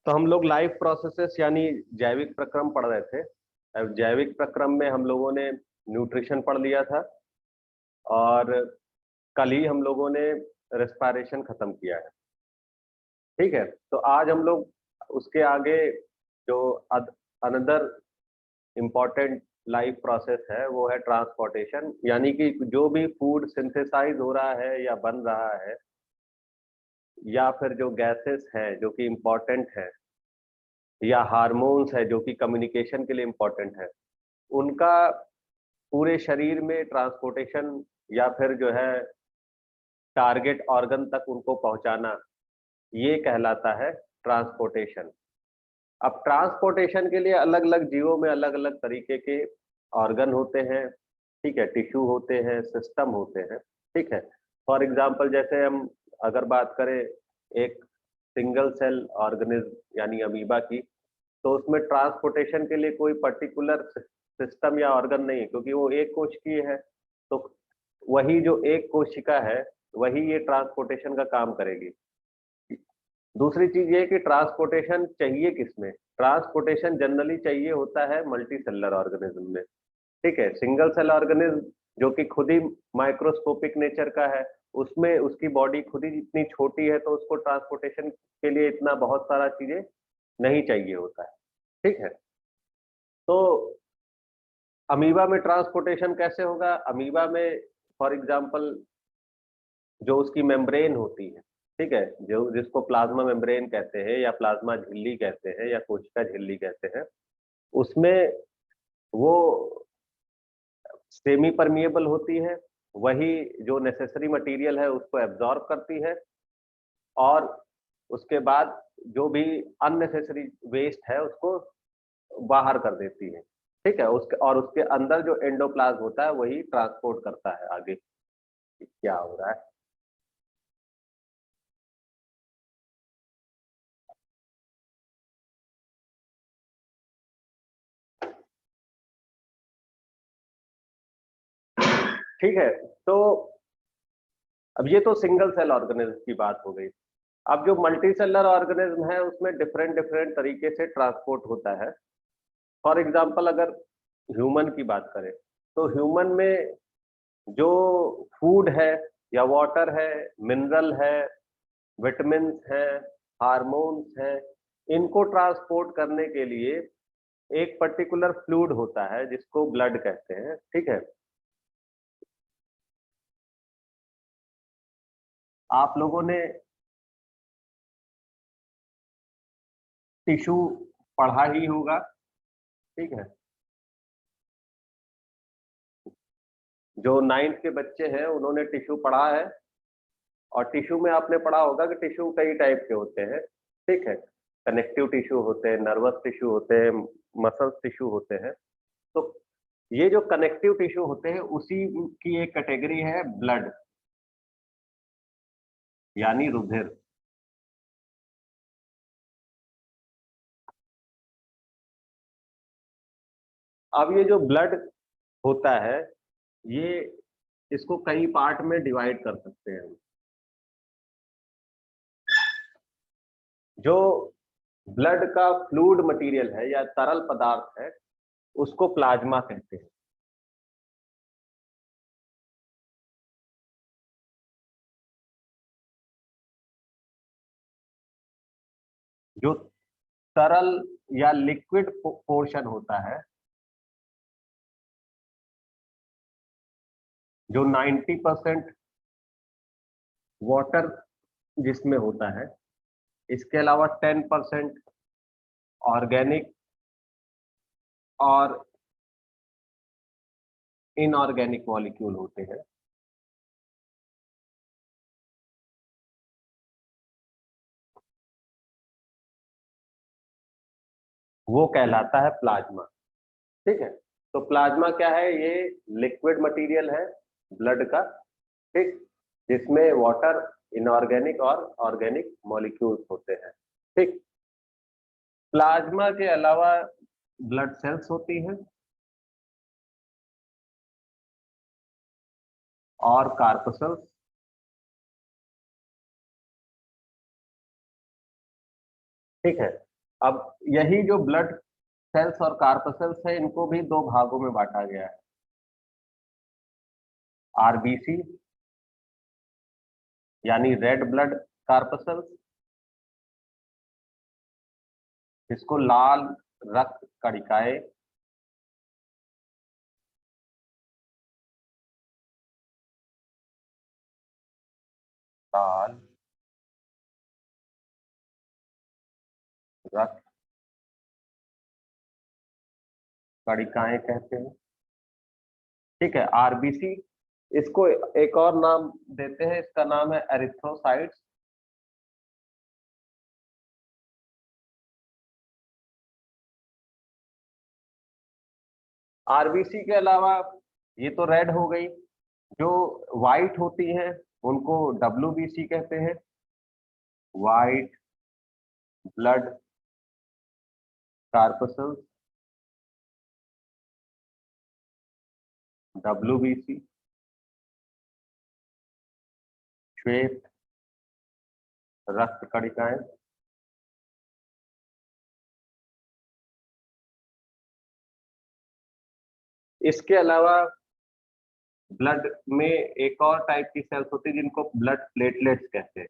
तो हम लोग लाइफ प्रोसेसेस यानी जैविक प्रक्रम पढ़ रहे थे। अब जैविक प्रक्रम में हम लोगों ने न्यूट्रिशन पढ़ लिया था, और कल ही हम लोगों ने रेस्पिरेशन खत्म किया है। ठीक है, तो आज हम लोग उसके आगे जो अनदर इम्पोर्टेंट लाइफ प्रोसेस है वो है ट्रांसपोर्टेशन, यानी कि जो भी फूड सिंथेसाइज हो रहा है या बन रहा है, या फिर जो गैसेस हैं जो कि इम्पोर्टेंट है, या हार्मोन्स है जो कि कम्युनिकेशन के लिए इम्पोर्टेंट है, उनका पूरे शरीर में ट्रांसपोर्टेशन या फिर जो है टारगेट ऑर्गन तक उनको पहुंचाना, ये कहलाता है ट्रांसपोर्टेशन। अब ट्रांसपोर्टेशन के लिए अलग अलग जीवों में अलग अलग तरीके के ऑर्गन होते हैं, ठीक है, टिश्यू होते हैं, सिस्टम होते हैं। ठीक है, फॉर एग्जांपल जैसे हम अगर बात करें एक सिंगल सेल ऑर्गेनिज्म यानी अमीबा की, तो उसमें ट्रांसपोर्टेशन के लिए कोई पर्टिकुलर सिस्टम या ऑर्गन नहीं है, क्योंकि वो एक कोशिकीय है। तो वही जो एक कोशिका है वही ये ट्रांसपोर्टेशन का काम करेगी। दूसरी चीज ये कि ट्रांसपोर्टेशन चाहिए किसमें? ट्रांसपोर्टेशन जनरली चाहिए होता है मल्टी सेलर ऑर्गेनिज्म में। ठीक है, सिंगल सेल ऑर्गेनिज्म जो कि खुद ही माइक्रोस्कोपिक नेचर का है, उसमें उसकी बॉडी खुद ही इतनी छोटी है, तो उसको ट्रांसपोर्टेशन के लिए इतना बहुत सारा चीजें नहीं चाहिए होता है। ठीक है, तो अमीबा में ट्रांसपोर्टेशन कैसे होगा? अमीबा में फॉर एग्जांपल जो उसकी मेम्ब्रेन होती है, ठीक है, जो जिसको प्लाज्मा मेम्ब्रेन कहते हैं या प्लाज्मा झिल्ली कहते हैं या कोशिका झिल्ली कहते हैं, उसमें वो सेमी परमिएबल होती है, वही जो नेसेसरी मटेरियल है उसको एब्जॉर्ब करती है, और उसके बाद जो भी अननेसेसरी वेस्ट है उसको बाहर कर देती है। ठीक है, उसके और उसके अंदर जो एंडोप्लाज्म होता है वही ट्रांसपोर्ट करता है आगे क्या हो रहा है। ठीक है, तो अब ये तो सिंगल सेल ऑर्गेनिज्म की बात हो गई। अब जो मल्टी सेलर ऑर्गेनिज्म है उसमें डिफरेंट डिफरेंट तरीके से ट्रांसपोर्ट होता है। फॉर एग्जांपल अगर ह्यूमन की बात करें, तो ह्यूमन में जो फूड है या वाटर है, मिनरल है, विटामिन्स हैं, हार्मोन्स हैं, इनको ट्रांसपोर्ट करने के लिए एक पर्टिकुलर फ्लूइड होता है जिसको ब्लड कहते हैं। ठीक है, आप लोगों ने टिश्यू पढ़ा ही होगा। ठीक है, जो 9th के बच्चे हैं उन्होंने टिश्यू पढ़ा है, और टिश्यू में आपने पढ़ा होगा कि टिश्यू कई टाइप के होते हैं। ठीक है, कनेक्टिव टिश्यू होते हैं, नर्वस टिश्यू होते हैं, मसल्स टिश्यू होते हैं। तो ये जो कनेक्टिव टिश्यू होते हैं उसी की एक कैटेगरी है ब्लड, यानी रुधिर। अब ये जो ब्लड होता है, ये इसको कई पार्ट में डिवाइड कर सकते हैं। जो ब्लड का फ्लूइड मटेरियल है या तरल पदार्थ है उसको प्लाज्मा कहते हैं। जो तरल या लिक्विड पोर्शन होता है, जो 90% वाटर जिसमें होता है। इसके अलावा 10% ऑर्गेनिक और इनऑर्गेनिक मॉलिक्यूल होते हैं। वो कहलाता है प्लाज्मा। ठीक है, तो प्लाज्मा क्या है? ये लिक्विड मटेरियल है ब्लड का, ठीक, जिसमें वाटर, इनऑर्गेनिक और ऑर्गेनिक मॉलिक्यूल्स होते हैं। ठीक, प्लाज्मा के अलावा ब्लड सेल्स होती हैं और कार्पसल्स। ठीक है, अब यही जो ब्लड सेल्स और कार्पसल्स है, इनको भी दो भागों में बांटा गया है। आरबीसी यानी रेड ब्लड कार्पसल्स, जिसको लाल रक्त कणिकाएं, लाल रक्त कणिकाएं कहते हैं। ठीक है, आरबीसी, इसको एक और नाम देते हैं, इसका नाम है एरिथ्रोसाइट्स। आरबीसी के अलावा ये तो रेड हो गई, जो व्हाइट होती हैं उनको डब्ल्यूबीसी कहते हैं, व्हाइट ब्लड कार्पसल्स, डब्ल्यूबीसी। श्वेत रक्त कणिकाएं। इसके अलावा ब्लड में एक और टाइप की सेल्स होती है जिनको ब्लड प्लेटलेट्स कहते हैं।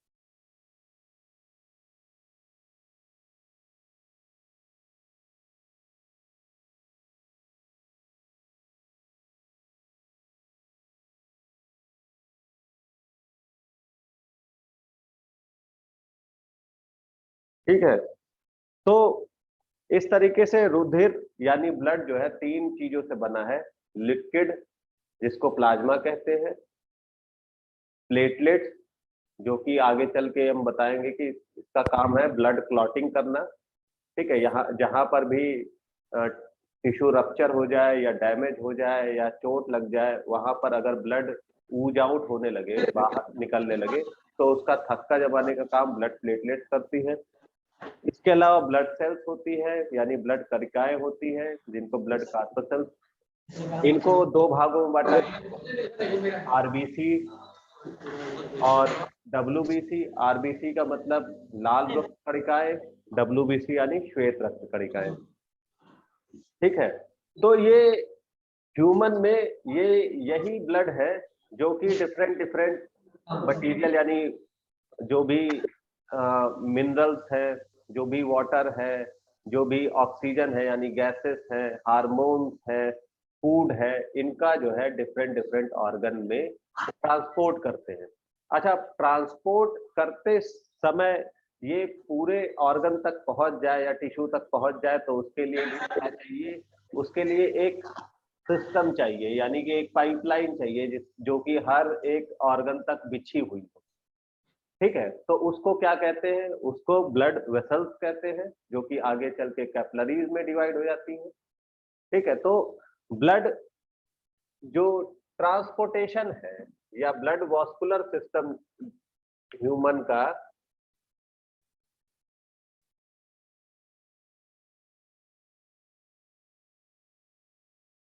ठीक है, तो इस तरीके से रुधिर यानी ब्लड जो है तीन चीजों से बना है। लिक्विड, जिसको प्लाज्मा कहते हैं, प्लेटलेट्स, जो कि आगे चल के हम बताएंगे कि इसका काम है ब्लड क्लॉटिंग करना। ठीक है, यहाँ जहां पर भी टिश्यू रप्चर हो जाए या डैमेज हो जाए या चोट लग जाए, वहां पर अगर ब्लड ऊज आउट होने लगे, बाहर निकलने लगे, तो उसका थक्का जमाने का काम ब्लड प्लेटलेट्स करती है। इसके अलावा ब्लड सेल्स होती है, यानी ब्लड कणिकाएं होती हैं, जिनको ब्लड कार्पसल्स। इनको दो भागों में बांटा, आरबीसी और डब्ल्यूबीसी। आरबीसी का मतलब लाल रक्त कणिकाएं, डब्ल्यूबीसी यानी श्वेत रक्त कणिकाएं। ठीक है, तो ये ह्यूमन में ये यही ब्लड है जो कि डिफरेंट डिफरेंट मटेरियल, यानी जो भी मिनरल्स है, जो भी वाटर है, जो भी ऑक्सीजन है यानी गैसेस है, हार्मोन्स है, फूड है, इनका जो है डिफरेंट डिफरेंट ऑर्गन में ट्रांसपोर्ट करते हैं। अच्छा, ट्रांसपोर्ट करते समय ये पूरे ऑर्गन तक पहुंच जाए या टिश्यू तक पहुंच जाए, तो उसके लिए क्या चाहिए? उसके लिए एक सिस्टम चाहिए, यानी कि एक पाइपलाइन चाहिए जो कि हर एक ऑर्गन तक बिछी हुई हो। ठीक है, तो उसको क्या कहते हैं? उसको ब्लड वेसल्स कहते हैं, जो कि आगे चल के कैपिलरीज में डिवाइड हो जाती है। ठीक है, तो ब्लड जो ट्रांसपोर्टेशन है या ब्लड वास्कुलर सिस्टम ह्यूमन का,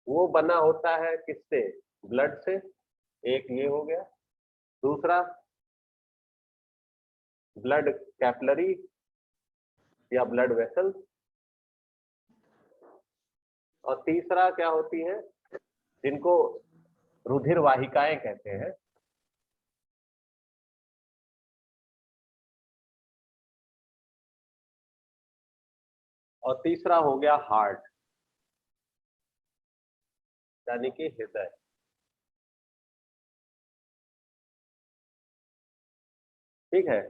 वो बना होता है किससे? ब्लड से। एक ये हो गया। दूसरा ब्लड कैपिलरी या ब्लड वेसल। और तीसरा क्या होती है? जिनको रुधिर वाहिकाएं कहते हैं। और तीसरा हो गया हार्ट, यानी कि हृदय। ठीक है,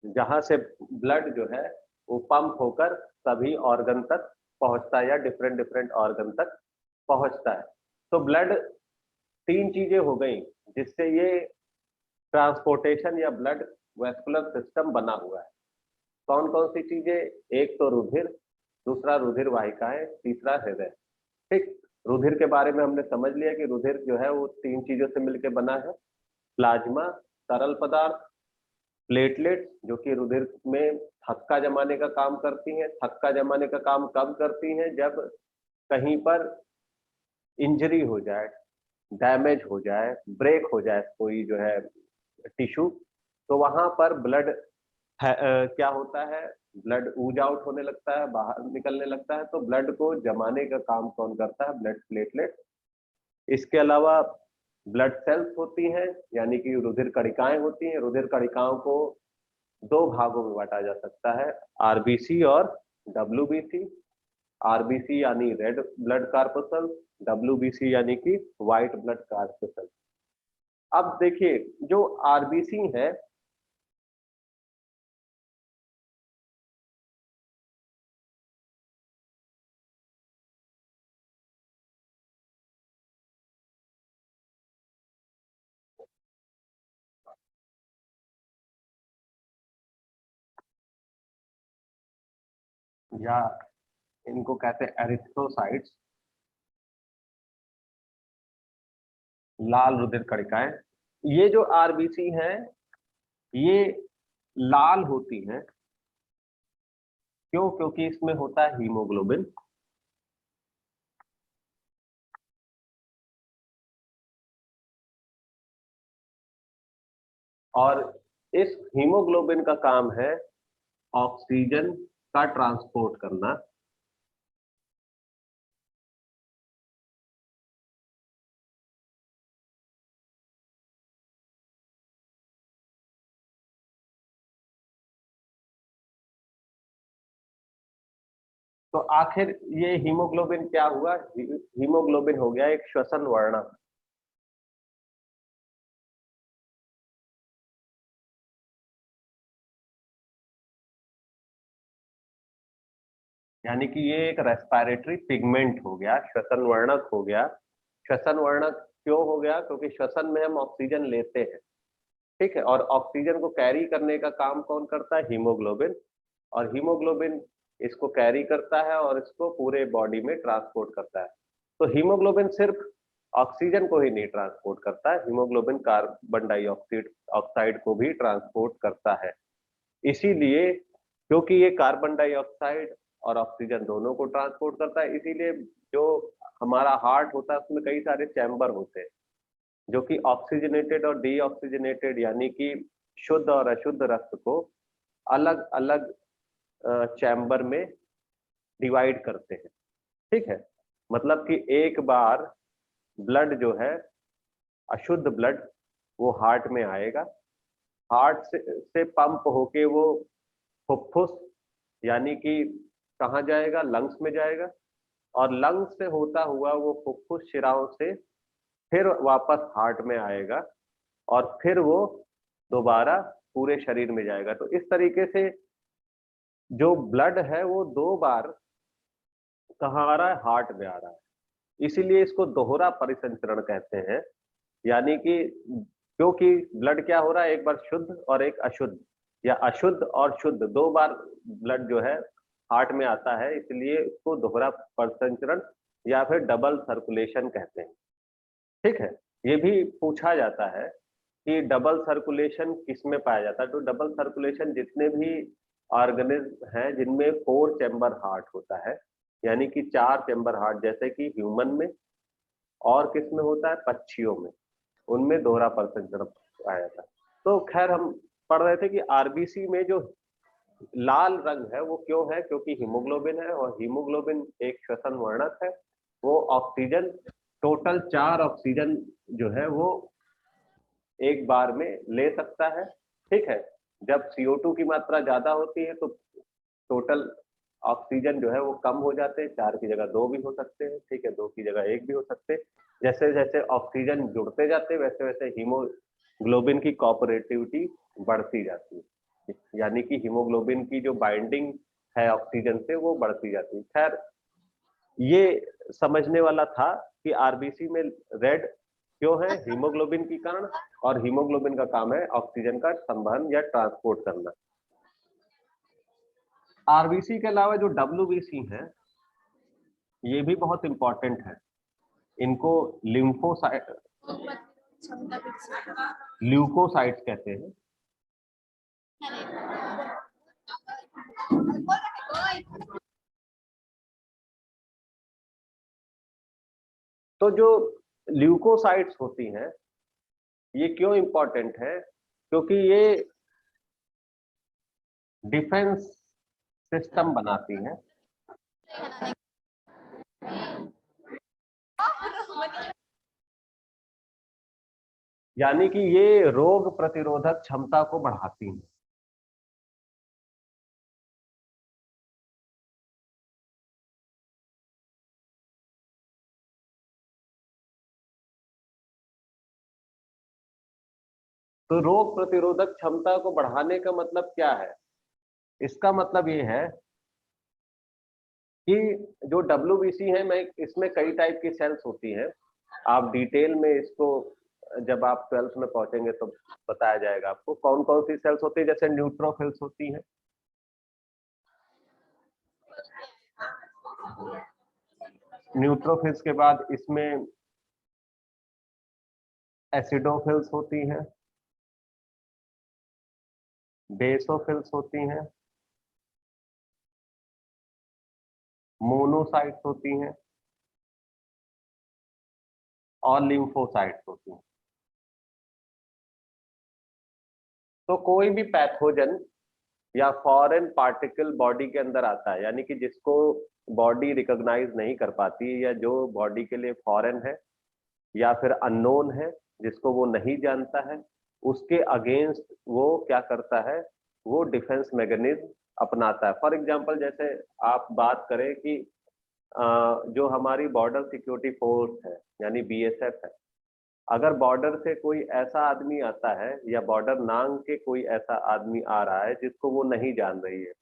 जहां से ब्लड जो है वो पंप होकर सभी ऑर्गन तक पहुंचता है या डिफरेंट डिफरेंट ऑर्गन तक पहुंचता है। तो ब्लड तीन चीजें हो गई जिससे ये ट्रांसपोर्टेशन या ब्लड वेस्कुलर सिस्टम बना हुआ है। कौन कौन सी चीजें? एक तो रुधिर, दूसरा रुधिर वाहिकाएं, तीसरा हृदय। ठीक, रुधिर के बारे में हमने समझ लिया कि रुधिर जो है वो तीन चीजों से मिलकर बना है। प्लाज्मा तरल पदार्थ, प्लेटलेट जो कि रुधिर में थक्का जमाने का काम करती हैं। थक्का जमाने का काम कब करती हैं? जब कहीं पर इंजरी हो जाए, डैमेज हो जाए, ब्रेक हो जाए कोई जो है टिश्यू, तो वहां पर ब्लड क्या होता है, ब्लड ऊज आउट होने लगता है, बाहर निकलने लगता है। तो ब्लड को जमाने का काम कौन करता है? Blood platelet. इसके अलावा ब्लड सेल्स होती हैं, यानी कि रुधिर कणिकाएं होती हैं। रुधिर कणिकाओं को दो भागों में बांटा जा सकता है, आरबीसी और डब्ल्यूबीसी। आरबीसी यानी रेड ब्लड कार्पसल, डब्ल्यूबीसी यानी कि व्हाइट ब्लड कार्पसल। अब देखिए, जो आरबीसी है, या इनको कहते हैं एरिथ्रोसाइट्स, लाल रुधिर कणिकाएं। ये जो आरबीसी हैं, ये लाल होती हैं। क्यों? क्योंकि इसमें होता है हीमोग्लोबिन। और इस हीमोग्लोबिन का काम है ऑक्सीजन का ट्रांसपोर्ट करना। तो आखिर ये हीमोग्लोबिन क्या हुआ? हीमोग्लोबिन हो गया एक श्वसन वर्णक। यानी कि ये एक रेस्पिरेटरी पिगमेंट हो गया, श्वसन वर्णक हो गया। श्वसन वर्णक क्यों हो गया? क्योंकि श्वसन में हम ऑक्सीजन लेते हैं, ठीक है, और ऑक्सीजन को कैरी करने का काम कौन करता है? हीमोग्लोबिन। और हीमोग्लोबिन इसको कैरी करता है और इसको पूरे बॉडी में ट्रांसपोर्ट करता है। तो हीमोग्लोबिन सिर्फ ऑक्सीजन को ही नहीं ट्रांसपोर्ट करता है, हीमोग्लोबिन कार्बन डाइऑक्साइड ऑक्साइड को भी ट्रांसपोर्ट करता है। इसीलिए, क्योंकि ये कार्बन डाइऑक्साइड और ऑक्सीजन दोनों को ट्रांसपोर्ट करता है, इसीलिए जो हमारा हार्ट होता है उसमें कई सारे चैम्बर होते हैं जो कि ऑक्सीजनेटेड और डीऑक्सीजनेटेड यानी कि शुद्ध और अशुद्ध रक्त को अलग अलग चैम्बर में डिवाइड करते हैं। ठीक है, मतलब कि एक बार ब्लड जो है, अशुद्ध ब्लड, वो हार्ट में आएगा। हार्ट से पंप होके वो फुफ्फुस यानी कि कहाँ जाएगा? लंग्स में जाएगा। और लंग्स से होता हुआ वो फुफ्फुस शिराओं से फिर वापस हार्ट में आएगा और फिर वो दोबारा पूरे शरीर में जाएगा। तो इस तरीके से जो ब्लड है वो दो बार कहाँ आ रहा है? हार्ट में आ रहा है। इसीलिए इसको दोहरा परिसंचरण कहते हैं। यानी कि क्योंकि ब्लड क्या हो रहा है? एक बार शुद्ध और एक अशुद्ध, या अशुद्ध और शुद्ध, दो बार ब्लड जो है हार्ट में आता है, इसलिए इसको दोहरा परिसंचरण या फिर डबल सर्कुलेशन कहते हैं। ठीक है, ये भी पूछा जाता है कि डबल सर्कुलेशन किस में पाया जाता है। तो डबल सर्कुलेशन जितने भी ऑर्गेनिज्म हैं जिनमें फोर चैम्बर हार्ट होता है, यानी कि चार चैम्बर हार्ट, जैसे कि ह्यूमन में, और किस में होता है? पक्षियों में, उनमें दोहरा परिसंचरण पाया जाता है। तो खैर, हम पढ़ रहे थे कि आरबीसी में जो लाल रंग है वो क्यों है? क्योंकि हीमोग्लोबिन है, और हीमोग्लोबिन एक श्वसन वर्णक है। वो ऑक्सीजन, टोटल 4 ऑक्सीजन जो है वो एक बार में ले सकता है। ठीक है, जब CO2 की मात्रा ज्यादा होती है तो टोटल ऑक्सीजन जो है वो कम हो जाते हैं, 4 की जगह 2 भी हो सकते हैं, ठीक है, 2 की जगह 1 भी हो सकते हैं। जैसे जैसे ऑक्सीजन जुड़ते जाते हैं वैसे वैसे हीमोग्लोबिन की कॉपरेटिविटी बढ़ती जाती है। यानी कि हीमोग्लोबिन की जो बाइंडिंग है ऑक्सीजन से वो बढ़ती जाती है। खैर ये समझने वाला था कि आरबीसी में रेड क्यों है, हीमोग्लोबिन के कारण, और हीमोग्लोबिन का काम है ऑक्सीजन का संवहन या ट्रांसपोर्ट करना। आरबीसी के अलावा जो डब्ल्यूबीसी है ये भी बहुत इंपॉर्टेंट है। इनको लिम्फोसाइट ल्यूकोसाइट्स कहते हैं। तो जो ल्यूकोसाइट्स होती हैं ये क्यों इंपॉर्टेंट है, क्योंकि ये डिफेंस सिस्टम बनाती हैं। यानी कि ये रोग प्रतिरोधक क्षमता को बढ़ाती हैं। तो रोग प्रतिरोधक क्षमता को बढ़ाने का मतलब क्या है? इसका मतलब ये है कि जो डब्ल्यूबीसी है, मैं इसमें कई टाइप की सेल्स होती हैं। आप डिटेल में इसको जब आप 12th में पहुंचेंगे तो बताया जाएगा आपको कौन कौन सी सेल्स होती है। जैसे न्यूट्रोफिल्स होती हैं, न्यूट्रोफिल्स के बाद इसमें एसिडोफिल्स होती हैं, बेसोफिल्स होती हैं, मोनोसाइट्स होती हैं और लिम्फोसाइट्स होती हैं। तो कोई भी पैथोजन या फॉरेन पार्टिकल बॉडी के अंदर आता है, यानी कि जिसको बॉडी रिकॉग्नाइज नहीं कर पाती या जो बॉडी के लिए फॉरेन है या फिर अननोन है, जिसको वो नहीं जानता है, उसके अगेंस्ट वो क्या करता है, वो डिफेंस मैकेनिज्म अपनाता है। फॉर एग्जांपल जैसे आप बात करें कि जो हमारी बॉर्डर सिक्योरिटी फोर्स है यानी बीएसएफ है, अगर बॉर्डर से कोई ऐसा आदमी आता है या बॉर्डर नांग के कोई ऐसा आदमी आ रहा है जिसको वो नहीं जान रही है,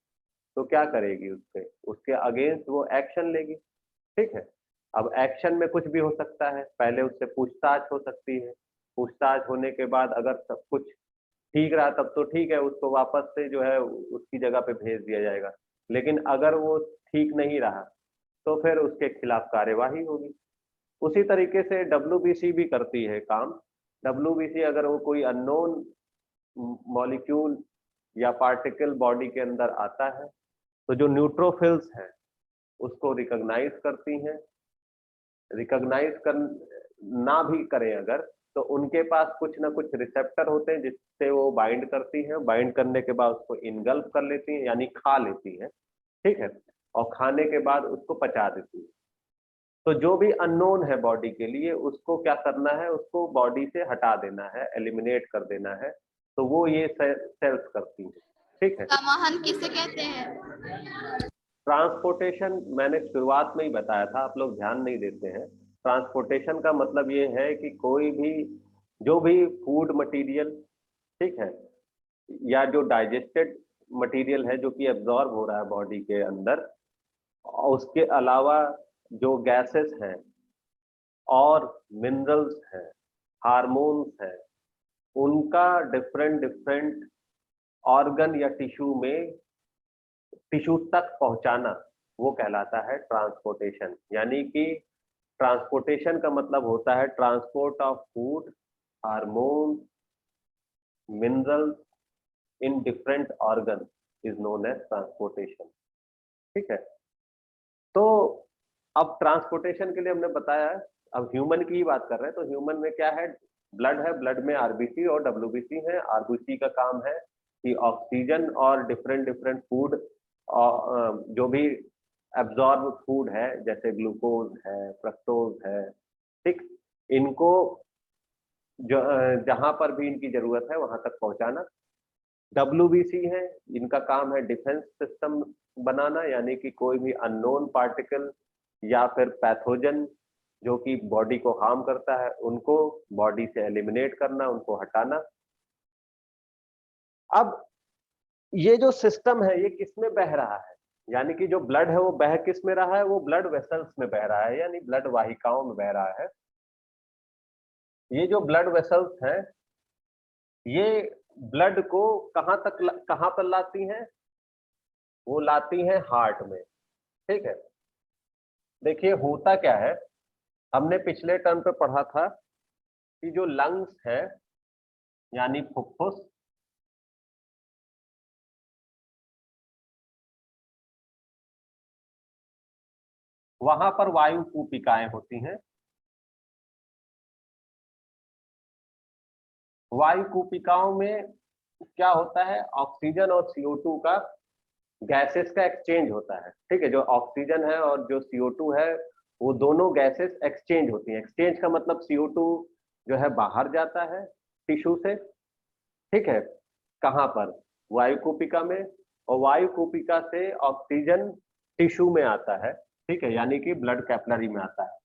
तो क्या करेगी? उसके अगेंस्ट वो एक्शन लेगी। ठीक है। अब एक्शन में कुछ भी हो सकता है। पहले उससे पूछताछ हो सकती है, पूछताछ होने के बाद अगर सब कुछ ठीक रहा तब तो ठीक है, उसको वापस से जो है उसकी जगह पे भेज दिया जाएगा। लेकिन अगर वो ठीक नहीं रहा तो फिर उसके खिलाफ कार्यवाही होगी। उसी तरीके से डब्ल्यूबीसी भी करती है काम। डब्ल्यूबीसी अगर वो कोई अननोन मॉलिक्यूल या पार्टिकल बॉडी के अंदर आता है तो जो न्यूट्रोफिल्स हैं उसको रिकॉग्नाइज करती हैं। रिकॉग्नाइज कर ना भी करें अगर, तो उनके पास कुछ ना कुछ रिसेप्टर होते हैं जिससे वो बाइंड करती हैं। बाइंड करने के बाद उसको इनगल्फ कर लेती हैं यानी खा लेती हैं। ठीक है। और खाने के बाद उसको पचा देती है। तो जो भी अननोन है बॉडी के लिए उसको क्या करना है, उसको बॉडी से हटा देना है, एलिमिनेट कर देना है। तो वो ये सेल्स करती है। ठीक है। समाहन किसे कहते हैं? ट्रांसपोर्टेशन मैंने शुरुआत में ही बताया था, आप लोग ध्यान नहीं देते हैं। ट्रांसपोर्टेशन का मतलब ये है कि कोई भी जो भी फूड मटेरियल, ठीक है, या जो डाइजेस्टेड मटेरियल है जो कि एब्जॉर्ब हो रहा है बॉडी के अंदर, और उसके अलावा जो गैसेस हैं और मिनरल्स हैं, हार्मोन्स हैं, उनका डिफरेंट डिफरेंट ऑर्गन या टिश्यू तक पहुंचाना, वो कहलाता है ट्रांसपोर्टेशन। यानी कि ट्रांसपोर्टेशन का मतलब होता है transport of food, hormone, minerals in different organ is known as transportation. ठीक है। तो अब ट्रांसपोर्टेशन के लिए हमने बताया है, अब ह्यूमन की ही बात कर रहे हैं। तो ह्यूमन में क्या है? ब्लड है, ब्लड में आरबीसी और डब्ल्यूबीसी है। आरबीसी का काम है कि ऑक्सीजन और डिफरेंट डिफरेंट फूड, जो भी एब्जॉर्ब फूड है जैसे ग्लूकोज है, फ्रक्टोज है, ठीक, इनको जो जहां पर भी इनकी जरूरत है वहां तक पहुंचाना। डब्ल्यूबीसी है, इनका काम है डिफेंस सिस्टम बनाना, यानी कि कोई भी अननोन पार्टिकल या फिर पैथोजन जो कि बॉडी को हार्म करता है उनको बॉडी से एलिमिनेट करना, उनको हटाना। अब ये जो सिस्टम है ये किस में बह रहा है, यानी कि जो ब्लड है वो बह किस में रहा है, वो ब्लड वेसल्स में बह रहा है, यानी ब्लड वाहिकाओं में बह रहा है। ये जो ब्लड वेसल्स हैं ये ब्लड को कहां पर लाती हैं, वो लाती हैं हार्ट में। ठीक है, देखिए होता क्या है, हमने पिछले टर्म पे पढ़ा था कि जो लंग्स है यानी फुफ्फुस, वहां पर वायु कूपिकाएं होती हैं। वायु कूपिकाओं में क्या होता है, ऑक्सीजन और CO2 का गैसेस का एक्सचेंज होता है। ठीक है, जो ऑक्सीजन है और जो CO2 है वो दोनों गैसेस एक्सचेंज होती हैं। एक्सचेंज का मतलब CO2 जो है बाहर जाता है टिश्यू से। ठीक है, कहाँ पर, वायु कूपिका में, और वायु कूपिका से ऑक्सीजन टिश्यू में आता है। ठीक है, यानी कि ब्लड कैपिलरी में आता है।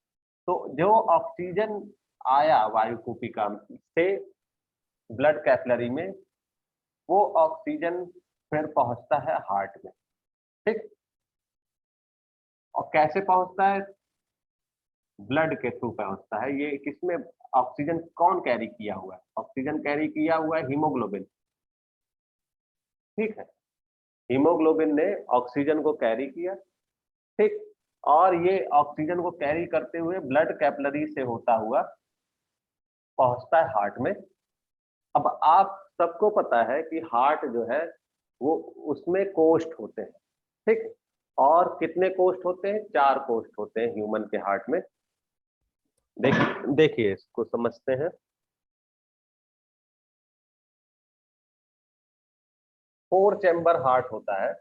तो जो ऑक्सीजन आया वायु कूपिका से ब्लड कैपिलरी में, वो ऑक्सीजन फिर पहुंचता है हार्ट में। ठीक, और कैसे पहुंचता है, ब्लड के थ्रू पहुंचता है। ये किसमें ऑक्सीजन कौन कैरी किया हुआ है, ऑक्सीजन कैरी किया हुआ है हीमोग्लोबिन। ठीक है, हीमोग्लोबिन ने ऑक्सीजन को कैरी किया। ठीक, और ये ऑक्सीजन को कैरी करते हुए ब्लड कैपिलरी से होता हुआ पहुंचता है हार्ट में। अब आप सबको पता है कि हार्ट जो है वो, उसमें कोष्ठ होते हैं। ठीक, और कितने कोष्ठ होते हैं, 4 कोष्ठ होते हैं ह्यूमन के हार्ट में। देखिए इसको समझते हैं। 4 चैम्बर हार्ट होता है।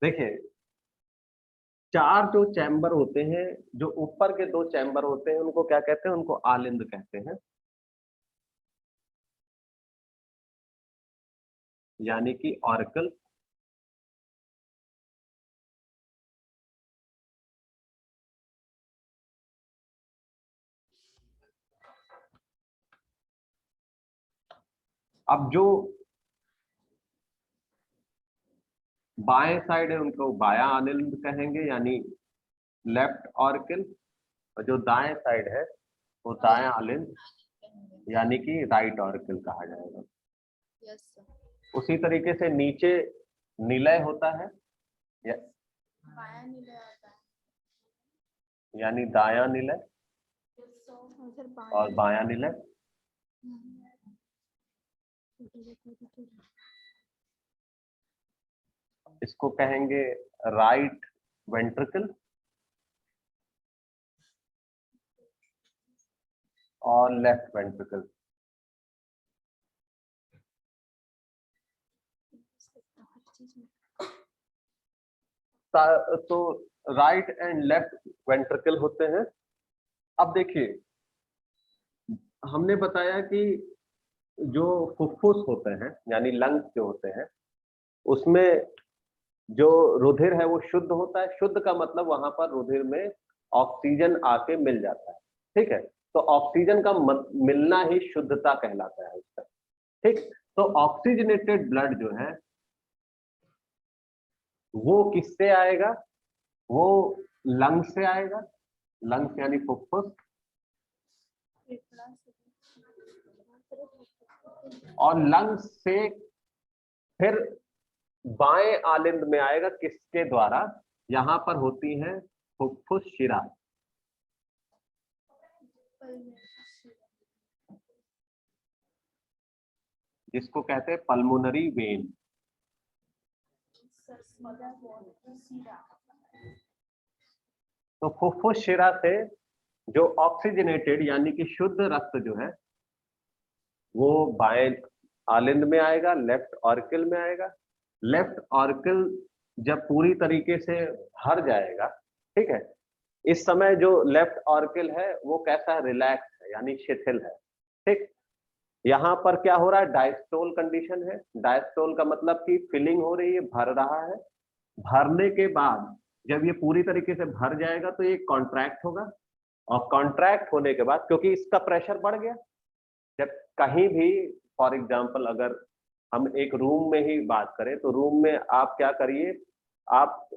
देखिए 4 जो चैम्बर होते हैं, जो ऊपर के 2 चैम्बर होते हैं उनको क्या कहते हैं, उनको आलिंद कहते हैं, यानी कि ऑरिकल। अब जो बाएं साइड है उनको बायां आलिंद कहेंगे, यानी लेफ्ट ऑरिकल। और जो दाएं साइड है वो दायां आलिंद, यानी कि राइट ऑरिकल कहा जाएगा। Yes sir. उसी तरीके से नीचे निलय होता है, बायां नीले आता है। यानी दायां निलय सर और बायां निलय। इसको कहेंगे राइट वेंट्रिकल और लेफ्ट वेंट्रिकल। तो राइट एंड लेफ्ट वेंट्रिकल होते हैं। अब देखिए हमने बताया कि जो फुफ्फुस होते हैं यानी लंग्स जो होते हैं, उसमें जो रुधिर है वो शुद्ध होता है। शुद्ध का मतलब वहां पर रुधिर में ऑक्सीजन आके मिल जाता है। ठीक है, तो ऑक्सीजन का मिलना ही शुद्धता कहलाता है उसका। ठीक, तो ऑक्सीजनेटेड ब्लड जो है वो किससे आएगा, वो लंग्स से आएगा। लंग्स यानी फुफ्फुस, और लंग्स से फिर बाएं आलिंद में आएगा, किसके द्वारा, यहां पर होती है फुफ्फुस शिरा। जिसको कहते हैं पल्मोनरी वेन। तो फुफ्फुस शिरा से जो ऑक्सीजनेटेड यानी कि शुद्ध रक्त जो है वो बाएं आलिंद में आएगा, लेफ्ट ऑर्किल में आएगा। लेफ्ट ऑर्किल जब पूरी तरीके से भर जाएगा, ठीक है, इस समय जो लेफ्ट ऑर्किल है वो कैसा है, रिलैक्स है यानी शिथिल है, ठीक। यहाँ पर क्या हो रहा है, डायस्टोल कंडीशन है। डायस्टोल का मतलब कि फिलिंग हो रही है, भर रहा है। भरने के बाद जब ये पूरी तरीके से भर जाएगा तो ये कॉन्ट्रैक्ट होगा, और कॉन्ट्रैक्ट होने के बाद क्योंकि इसका प्रेशर बढ़ गया, जब कहीं भी फॉर एग्जांपल अगर हम एक रूम में ही बात करें तो रूम में आप क्या करिए, आप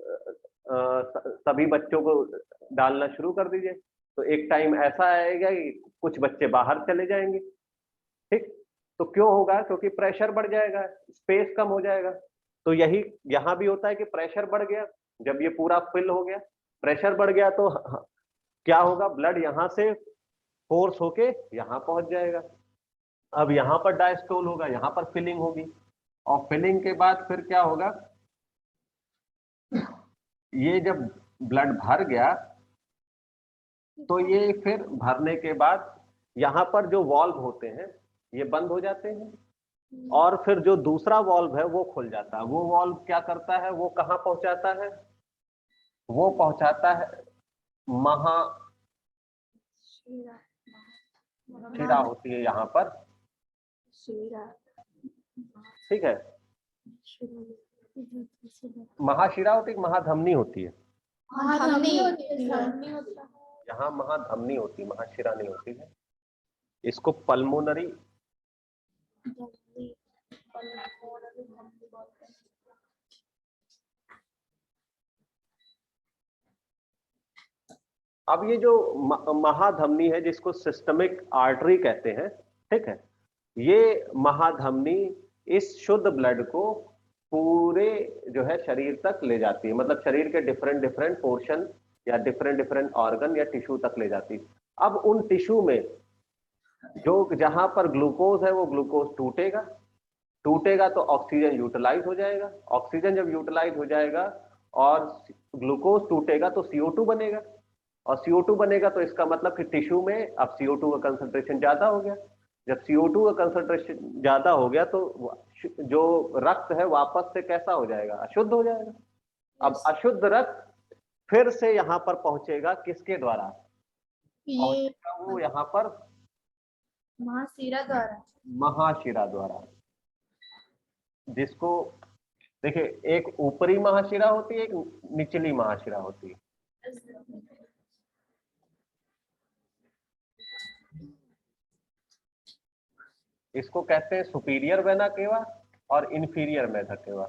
सभी बच्चों को डालना शुरू कर दीजिए, तो एक टाइम ऐसा आएगा कि कुछ बच्चे बाहर चले जाएंगे, ठीक। तो क्यों होगा, क्योंकि प्रेशर बढ़ जाएगा, स्पेस कम हो जाएगा। तो यही यहाँ भी होता है कि प्रेशर बढ़ गया, जब ये पूरा फिल हो गया, प्रेशर बढ़ गया तो क्या होगा, ब्लड यहाँ से फोर्स होके यहाँ पहुंच जाएगा। अब यहाँ पर डायस्टोल होगा, यहाँ पर फिलिंग होगी, और फिलिंग के बाद फिर क्या होगा, ये जब ब्लड भर गया तो ये फिर भरने के बाद यहाँ पर जो वॉल्व होते हैं ये बंद हो जाते हैं, और फिर जो दूसरा वॉल्व है वो खुल जाता है। वो वॉल्व क्या करता है, वो कहाँ पहुंचाता है, वो पहुंचाता है शिरा होती है यहाँ पर, ठीक है। महाशिरा होती है, महाधमनी होती है, यहाँ महाधमनी होती है, महाशिरा नहीं होती है। इसको पल्मोनरी अब ये जो महाधमनी है जिसको सिस्टमिक आर्टरी कहते हैं, ठीक है, ये महाधमनी इस शुद्ध ब्लड को पूरे जो है शरीर तक ले जाती है, मतलब शरीर के डिफरेंट डिफरेंट पोर्शन या डिफरेंट डिफरेंट ऑर्गन या टिश्यू तक ले जाती है। अब उन टिश्यू में जो जहां पर ग्लूकोज है वो ग्लूकोज टूटेगा तो ऑक्सीजन यूटिलाइज हो जाएगा। ऑक्सीजन जब यूटिलाइज हो जाएगा और ग्लूकोज टूटेगा तो CO2 बनेगा, और CO2 बनेगा तो इसका मतलब कि टिश्यू में अब CO2 का कंसंट्रेशन ज्यादा हो गया। जब CO2 का कंसंट्रेशन ज्यादा हो गया तो जो रक्त है वापस से कैसा हो जाएगा, अशुद्ध हो जाएगा। अब अशुद्ध रक्त फिर से यहाँ पर पहुंचेगा, किसके द्वारा पहुंचेगा, वो यहाँ पर महाशिरा द्वारा, जिसको देखिए एक ऊपरी महाशिरा होती है, एक निचली महाशिरा होती है। इसको कहते हैं सुपीरियर वेना केवा और इंफीरियर वेना केवा।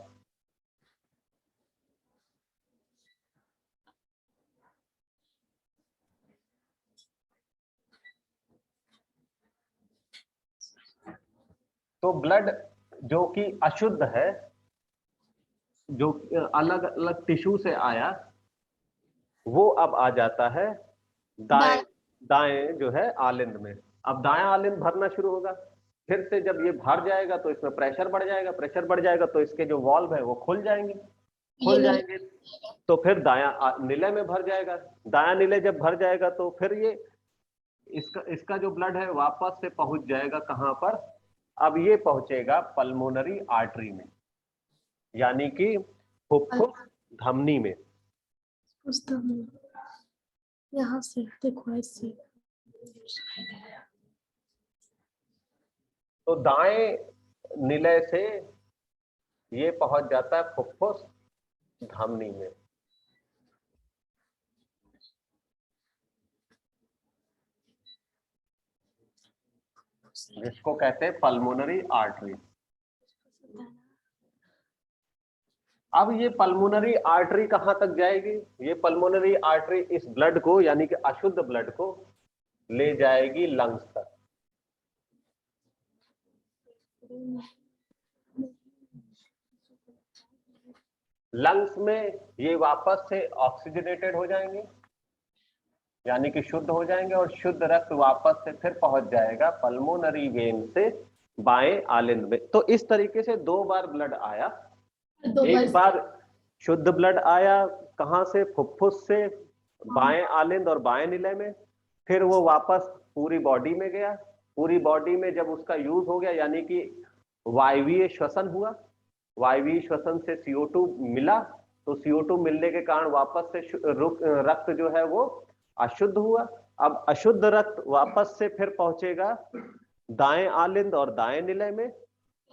तो ब्लड जो कि अशुद्ध है, जो अलग अलग टिश्यू से आया, वो अब आ जाता है दाएं जो है आलिंद में। अब दायां आलिंद भरना शुरू होगा, फिर से जब ये भर जाएगा तो इसमें प्रेशर बढ़ जाएगा, प्रेशर बढ़ जाएगा तो इसके जो वॉल्व है वो खुल जाएंगे तो फिर दायां निलय में भर जाएगा। दायां निलय जब भर जाएगा तो फिर ये इसका जो ब्लड है वापस से पहुंच जाएगा कहां पर, अब ये पहुंचेगा पल्मोनरी आर्टरी में, यानी कि फुफ्फुस धमनी में। यहाँ से देखो ऐसे, तो दाएं निलय से ये पहुंच जाता है फुफ्फुस धमनी में। जिसको कहते हैं पल्मोनरी आर्टरी। अब ये पल्मोनरी आर्टरी कहां तक जाएगी, ये पल्मोनरी आर्टरी इस ब्लड को यानी कि अशुद्ध ब्लड को ले जाएगी लंग्स तक। लंग्स में ये वापस से ऑक्सीजनेटेड हो जाएंगे यानी कि शुद्ध हो जाएंगे, और शुद्ध रक्त वापस से फिर पहुंच जाएगा पल्मोनरी वेन से बाएं आलिंद में। तो इस तरीके से 2 बार ब्लड आया। दो एक बार शुद्ध ब्लड आया कहां से, फुफ्फुस से बाएं आलिंद और बाएं निलय में, फिर वो वापस पूरी बॉडी में गया। पूरी बॉडी में जब उसका यूज हो गया, यानी कि वायवीय श्वसन हुआ, वायवीय श्वसन से CO2 मिला, तो CO2 मिलने के कारण वापस से रक्त जो है वो अशुद्ध हुआ। अब अशुद्ध रक्त वापस से फिर पहुंचेगा दाएं आलिंद और दाएं निलय में,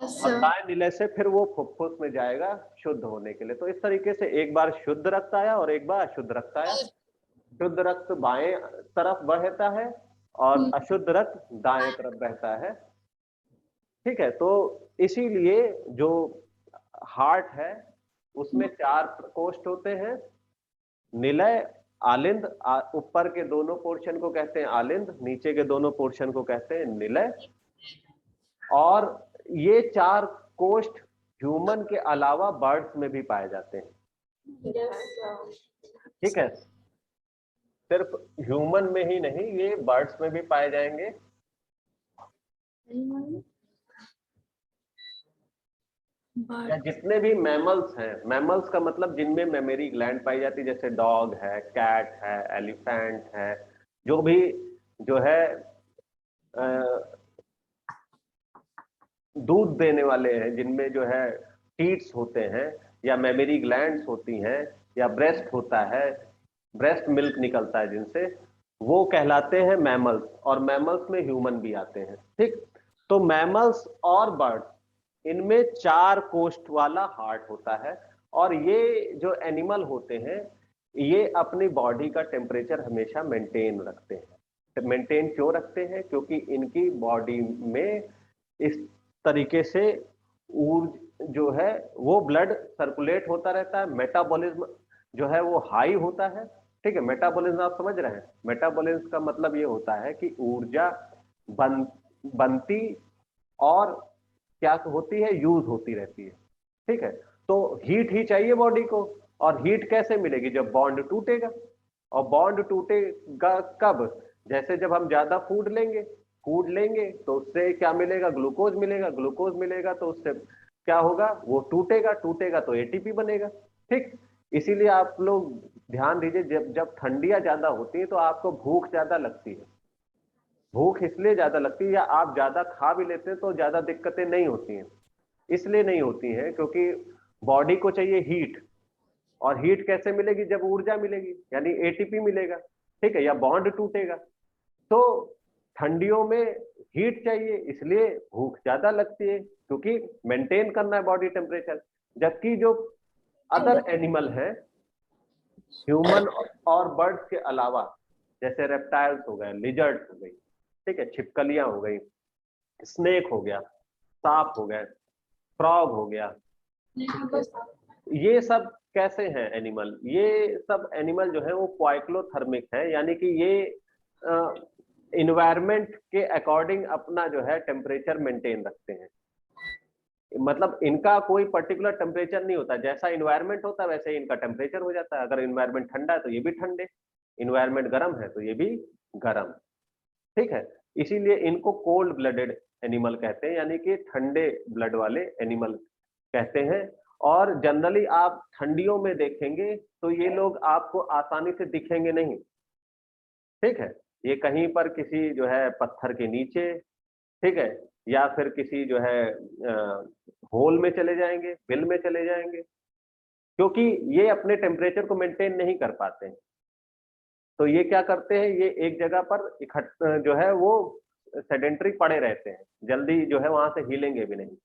और दाएं निलय से फिर वो फुफ्फुस में जाएगा शुद्ध होने के लिए। तो इस तरीके से एक बार शुद्ध रक्त आया और एक बार अशुद्ध रक्त आया। शुद्ध रक्त बाएं तरफ बहता है और अशुद्ध रक्त दाएं तरफ बहता है। ठीक है, तो इसीलिए जो हार्ट है उसमें 4 प्रकोष्ठ होते हैं, निलय, आलिंद, ऊपर के दोनों पोर्शन को कहते हैं आलिंद, नीचे के दोनों पोर्शन को कहते हैं निलय। और ये 4 कोष्ठ ह्यूमन के अलावा बर्ड्स में भी पाए जाते हैं। ठीक है, सिर्फ ह्यूमन में ही नहीं, ये बर्ड्स में भी पाए जाएंगे। या जितने भी मैमल्स हैं, मैमल्स का मतलब जिनमें मेमोरी ग्लैंड पाई जाती है, जैसे डॉग है, कैट है, एलिफेंट है, जो भी जो है दूध देने वाले हैं, जिनमें जो है टीट्स होते हैं या मेमोरी ग्लैंड्स होती हैं या ब्रेस्ट होता है, ब्रेस्ट मिल्क निकलता है जिनसे, वो कहलाते हैं मैमल्स। और मैमल्स में ह्यूमन भी आते हैं। ठीक, तो मैमल्स और बर्ड्स, इनमें 4 कोष्ठ वाला हार्ट होता है। और ये जो एनिमल होते हैं ये अपनी बॉडी का टेम्परेचर हमेशा मेंटेन रखते हैं। मेंटेन क्यों रखते हैं? क्योंकि इनकी बॉडी में इस तरीके से ऊर्जा जो है वो ब्लड सर्कुलेट होता रहता है, मेटाबॉलिज्म जो है वो हाई होता है। ठीक है, मेटाबॉलिज्म आप समझ रहे हैं? मेटाबॉलिज्म का मतलब ये होता है कि ऊर्जा बनती और क्या होती है, यूज होती रहती है। ठीक है, तो हीट ही चाहिए बॉडी को। और हीट कैसे मिलेगी? जब बॉन्ड टूटेगा। और बॉन्ड टूटेगा कब? जैसे जब हम ज्यादा फूड लेंगे तो उससे क्या मिलेगा? ग्लूकोज मिलेगा। ग्लूकोज मिलेगा तो उससे क्या होगा? वो टूटेगा तो एटीपी बनेगा। ठीक, इसीलिए आप लोग ध्यान दीजिए, जब जब ठंडियां ज्यादा होती है तो आपको भूख ज्यादा लगती है। भूख इसलिए ज्यादा लगती है, या आप ज्यादा खा भी लेते हैं तो ज्यादा दिक्कतें नहीं होती हैं। इसलिए नहीं होती हैं क्योंकि बॉडी को चाहिए हीट। और हीट कैसे मिलेगी? जब ऊर्जा मिलेगी, यानी एटीपी मिलेगा। ठीक है, या बॉन्ड टूटेगा। तो ठंडियों में हीट चाहिए, इसलिए भूख ज्यादा लगती है, क्योंकि मेंटेन करना है बॉडी टेम्परेचर। जबकि जो अदर एनिमल है, ह्यूमन और बर्ड्स के अलावा, जैसे रेप्टाइल्स हो गए, लिजर्ड्स हो गई, ठीक है, छिपकलियां हो गई, स्नेक हो गया, सांप हो गए, फ्रॉग हो गया, ये सब कैसे हैं एनिमल? ये सब एनिमल जो है वो क्वाइक्लोथर्मिक है, यानी कि ये इन्वायरमेंट के अकॉर्डिंग अपना जो है टेम्परेचर मेंटेन रखते हैं। मतलब इनका कोई पर्टिकुलर टेम्परेचर नहीं होता, जैसा इन्वायरमेंट होता है वैसे ही इनका टेम्परेचर हो जाता है। अगर इन्वायरमेंट ठंडा है तो ये भी ठंडे, इन्वायरमेंट गर्म है तो ये भी गर्म। ठीक है, इसीलिए इनको कोल्ड ब्लडेड एनिमल कहते हैं, यानी कि ठंडे ब्लड वाले एनिमल कहते हैं। और जनरली आप ठंडियों में देखेंगे तो ये लोग आपको आसानी से दिखेंगे नहीं। ठीक है, ये कहीं पर किसी जो है पत्थर के नीचे, ठीक है, या फिर किसी जो है होल में चले जाएंगे, बिल में चले जाएंगे, क्योंकि ये अपने टेम्परेचर को मेंटेन नहीं कर पाते हैं। तो ये क्या करते हैं, ये एक जगह पर इकट्ठा जो है वो सेडेंटरी पड़े रहते हैं, जल्दी जो है वहां से हिलेंगे भी नहीं।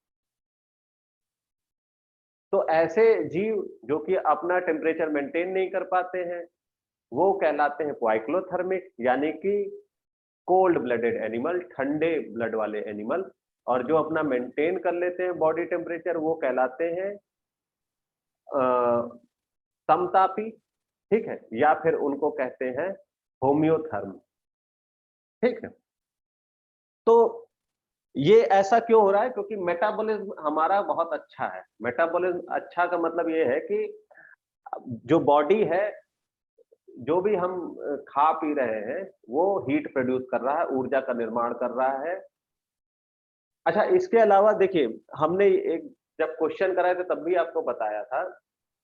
तो ऐसे जीव जो कि अपना टेम्परेचर मेंटेन नहीं कर पाते हैं वो कहलाते हैं क्वाइक्लोथर्मिक, यानी कि कोल्ड ब्लडेड एनिमल, ठंडे ब्लड वाले एनिमल। और जो अपना मेंटेन कर लेते हैं बॉडी टेम्परेचर वो कहलाते हैं समतापी। ठीक है, या फिर उनको कहते हैं होम्योथर्म। ठीक है, तो ये ऐसा क्यों हो रहा है? क्योंकि मेटाबॉलिज्म हमारा बहुत अच्छा है। मेटाबॉलिज्म अच्छा का मतलब ये है कि जो बॉडी है, जो भी हम खा पी रहे हैं वो हीट प्रोड्यूस कर रहा है, ऊर्जा का निर्माण कर रहा है। अच्छा, इसके अलावा देखिए, हमने एक जब क्वेश्चन कराए थे तब भी आपको बताया था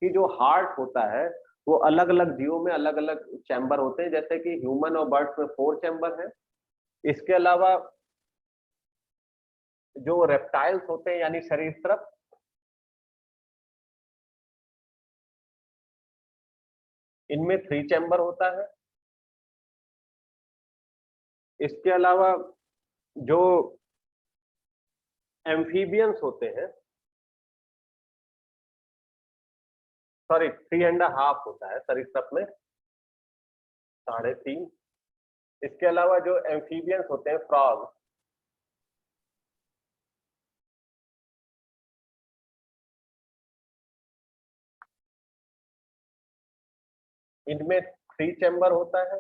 कि जो हार्ट होता है वो अलग अलग जीवों में अलग अलग चैम्बर होते हैं, जैसे कि ह्यूमन और बर्ड्स में 4 चैम्बर है। इसके अलावा जो रेप्टाइल्स होते हैं यानी सरीसृप, इनमें 3 चैम्बर होता है। इसके अलावा जो एम्फीबियंस होते हैं, सॉरी 3.5 होता है सरीसृप में, 3.5। इसके अलावा जो एम्फीबियंस होते हैं, फ्रॉग, इनमें 3 चैम्बर होता है।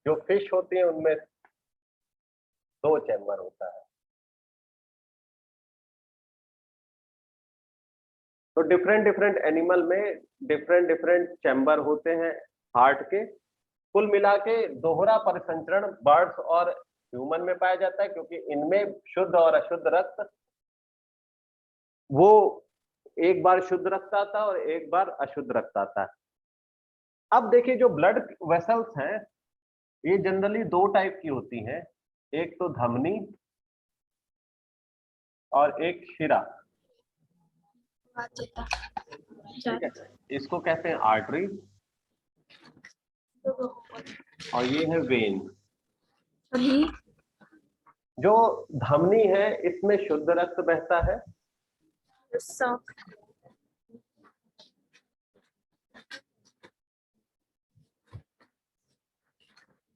जो फिश होती है उनमें 2 चैम्बर होता है। तो डिफरेंट डिफरेंट एनिमल में डिफरेंट डिफरेंट चैम्बर होते हैं हार्ट के। कुल मिला के दोहरा परिसंचरण बर्ड्स और ह्यूमन में पाया जाता है, क्योंकि इनमें शुद्ध और अशुद्ध रक्त, वो एक बार शुद्ध रक्त आता है और एक बार अशुद्ध रक्त आता है। अब देखिए, जो ब्लड वेसल्स हैं ये जनरली 2 टाइप की होती हैं, एक तो धमनी और एक शिरा। ठीक है, इसको कहते हैं आर्टरी और ये है वेन। जो धमनी है इसमें शुद्ध रक्त बहता है,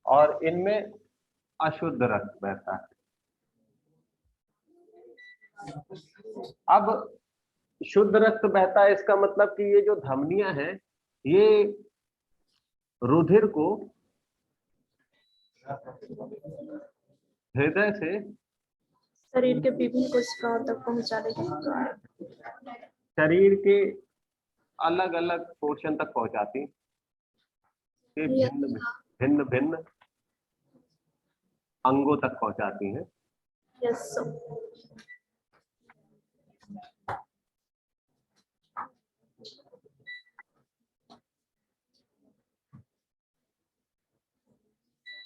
और इनमें अशुद्ध रक्त बहता है। अब शुद्ध रक्त बहता है, इसका मतलब कि ये जो धमनियां हैं ये रुधिर को हृदय से शरीर के विभिन्न कोशिकाओं तक पहुंचाने के शरीर के अलग अलग पोर्शन तक पहुंचाती, भिन्न भिन्न भिन्न अंगों तक पहुंचाती हैं। यस।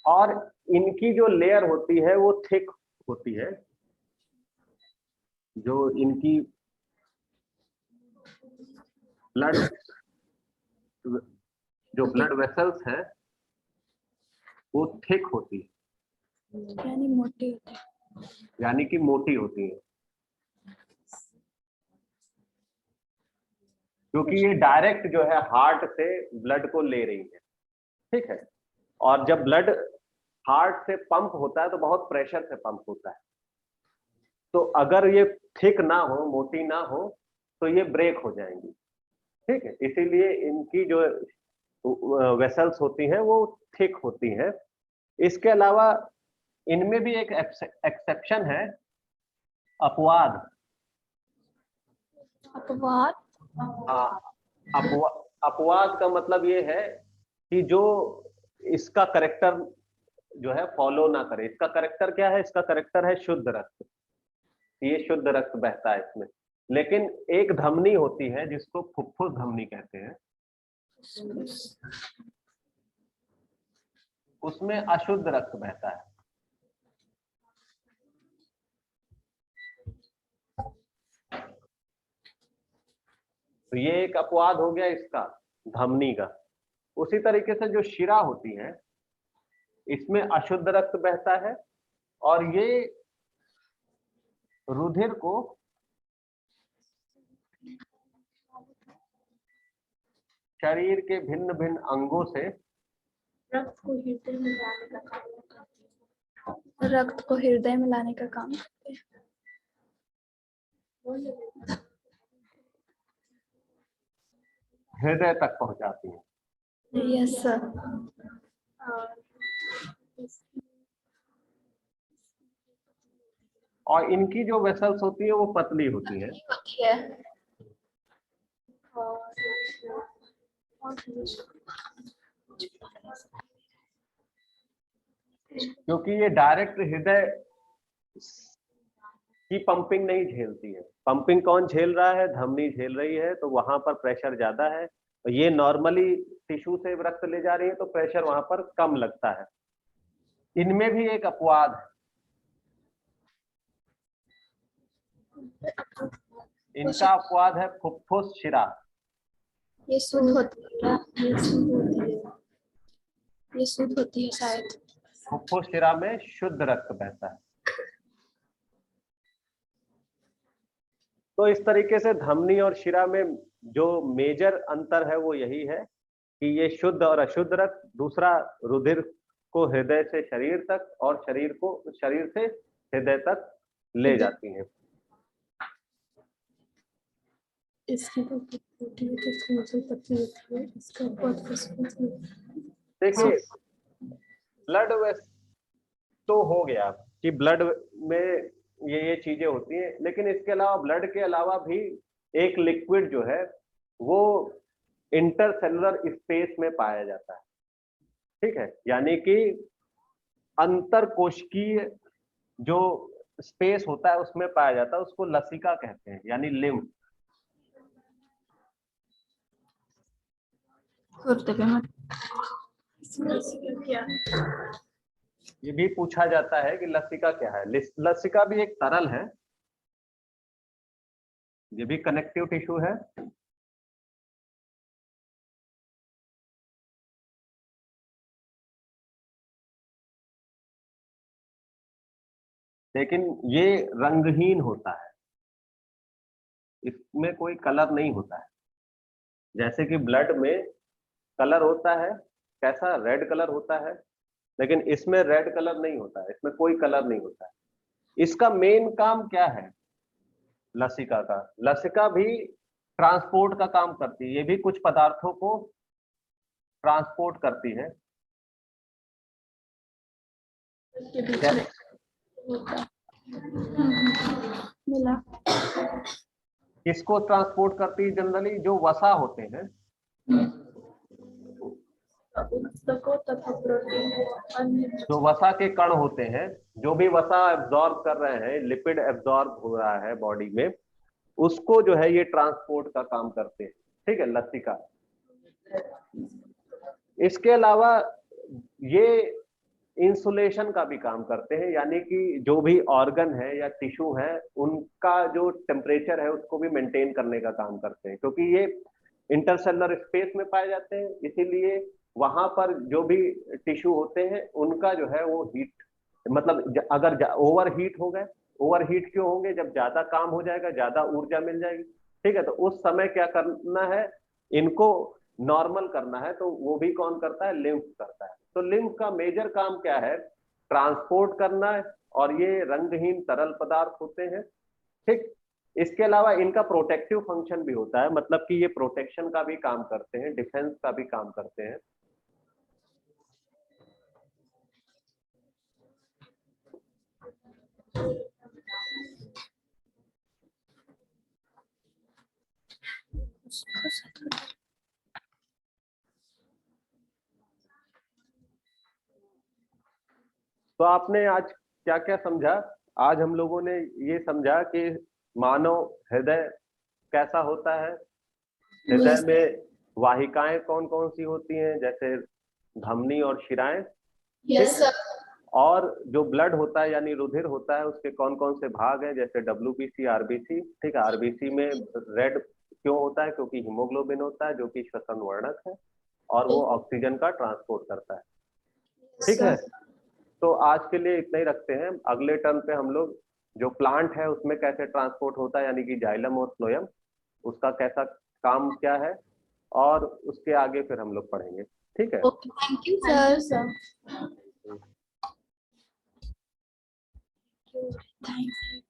और इनकी जो लेयर होती है वो थिक होती है। जो इनकी ब्लड जो ब्लड वेसल्स हैं वो थिक होती है, यानी मोटी होती है, यानी कि मोटी होती है, क्योंकि ये डायरेक्ट जो है हार्ट से ब्लड को ले रही है। ठीक है, और जब ब्लड हार्ट से पंप होता है तो बहुत प्रेशर से पंप होता है, तो अगर ये थिक ना हो, मोटी ना हो, तो ये ब्रेक हो जाएंगी। ठीक है, इसीलिए इनकी जो वेसल्स होती हैं वो थिक होती हैं। इसके अलावा इनमें भी एक एक्सेप्शन है, अपवाद। अपवाद। अपवाद का मतलब ये है कि जो इसका करेक्टर जो है फॉलो ना करे। इसका करेक्टर क्या है? इसका करेक्टर है शुद्ध रक्त, ये शुद्ध रक्त बहता है इसमें। लेकिन एक धमनी होती है जिसको फुफ्फुस धमनी कहते हैं, उसमें अशुद्ध रक्त बहता है। तो ये एक अपवाद हो गया इसका, धमनी का। उसी तरीके से जो शिरा होती है इसमें अशुद्ध रक्त बहता है, और ये रुधिर को शरीर के भिन्न भिन्न अंगों से रक्त को हृदय में लाने का काम करते हैं। रक्त को हृदय में लाने का काम करते हैं। हृदय तक पहुंचाती है। Yes sir. और इनकी जो वेसल्स होती है वो पतली होती है, क्योंकि ये डायरेक्ट हृदय की पंपिंग नहीं झेलती है। पंपिंग कौन झेल रहा है? धमनी झेल रही है, तो वहां पर प्रेशर ज्यादा है। और ये नॉर्मली टिश्यू से रक्त ले जा रही है तो प्रेशर वहां पर कम लगता है। इनमें भी एक अपवाद है, इनका अपवाद है फुफ्फुस शिरा। ये शुद्ध होती है क्या? ये शुद्ध होती है, ये शुद्ध होती है शायद। फुफ्फुस शिरा में शुद्ध रक्त बहता है। तो इस तरीके से धमनी और शिरा में जो मेजर अंतर है वो यही है कि ये शुद्ध और अशुद्ध रक्त, दूसरा रुधिर को हृदय से शरीर तक और शरीर को शरीर से हृदय तक ले जाती हैं। इसकी तो होती है, इसकी मुझे पतली होती है, इसका बहुत फुसफुस है। देखिए ब्लड तो हो गया कि ब्लड में ये चीजें होती हैं, लेकिन इसके अलावा ब्लड के अलावा भी एक लिक्विड जो है वो इंटरसेलुलर स्पेस में पाया जाता है। ठीक है, यानी कि अंतर कोशिकीय जो स्पेस होता है उसमें पाया जाता है, उसको लसिका कहते हैं, यानी लिम्फ। ये भी पूछा जाता है कि लसिका क्या है। लसिका भी एक तरल है, ये भी कनेक्टिव टिश्यू है। लेकिन ये रंगहीन होता है, इसमें कोई कलर नहीं होता है। जैसे कि ब्लड में कलर होता है, कैसा? रेड कलर होता है, लेकिन इसमें रेड कलर नहीं होता है, इसमें कोई कलर नहीं होता है। इसका मेन काम क्या है लसिका का? लसिका भी ट्रांसपोर्ट का काम करती है, ये भी कुछ पदार्थों को ट्रांसपोर्ट करती है। मिला। किसको ट्रांसपोर्ट करती है? जनरली जो वसा होते हैं, जो वसा के कण होते हैं, जो भी वसा एब्जॉर्ब कर रहे हैं, लिपिड एब्जॉर्ब हो रहा है बॉडी में, उसको जो है ये ट्रांसपोर्ट का काम करते हैं। ठीक है, लसिका। इसके अलावा ये इंसुलेशन का भी काम करते हैं, यानी कि जो भी ऑर्गन है या टिश्यू है उनका जो टेम्परेचर है उसको भी मेंटेन करने का काम करते हैं, क्योंकि ये इंटरसेलुलर स्पेस में पाए जाते हैं। इसीलिए वहां पर जो भी टिश्यू होते हैं उनका जो है वो हीट, मतलब अगर ओवर हीट हो गए, ओवर हीट क्यों होंगे? जब ज्यादा काम हो जाएगा, ज्यादा ऊर्जा मिल जाएगी। ठीक है, तो उस समय क्या करना है? इनको नॉर्मल करना है, तो वो भी कौन करता है? लिम्फ करता है। तो लिम्फ का मेजर काम क्या है? ट्रांसपोर्ट करना है, और ये रंगहीन तरल पदार्थ होते हैं। ठीक, इसके अलावा इनका प्रोटेक्टिव फंक्शन भी होता है, मतलब कि ये प्रोटेक्शन का भी काम करते हैं, डिफेंस का भी काम करते हैं। तो आपने आज क्या क्या समझा? आज हम लोगों ने ये समझा कि मानव हृदय कैसा होता है, हृदय में वाहिकाएं कौन कौन सी होती हैं, जैसे धमनी और शिराएं। Yes sir. और जो ब्लड होता है यानी रुधिर होता है, उसके कौन कौन से भाग हैं, जैसे WBC, RBC। ठीक है, RBC में रेड क्यों होता है? क्योंकि हीमोग्लोबिन होता है जो कि श्वसन वर्णक है और वो ऑक्सीजन का ट्रांसपोर्ट करता है। ठीक है, तो आज के लिए इतना ही रखते हैं। अगले टर्म पे हम लोग जो प्लांट है उसमें कैसे ट्रांसपोर्ट होता है, यानी कि जाइलम और फ्लोएम, उसका कैसा काम क्या है, और उसके आगे फिर हम लोग पढ़ेंगे। ठीक है, okay, thank you sir. Thank you.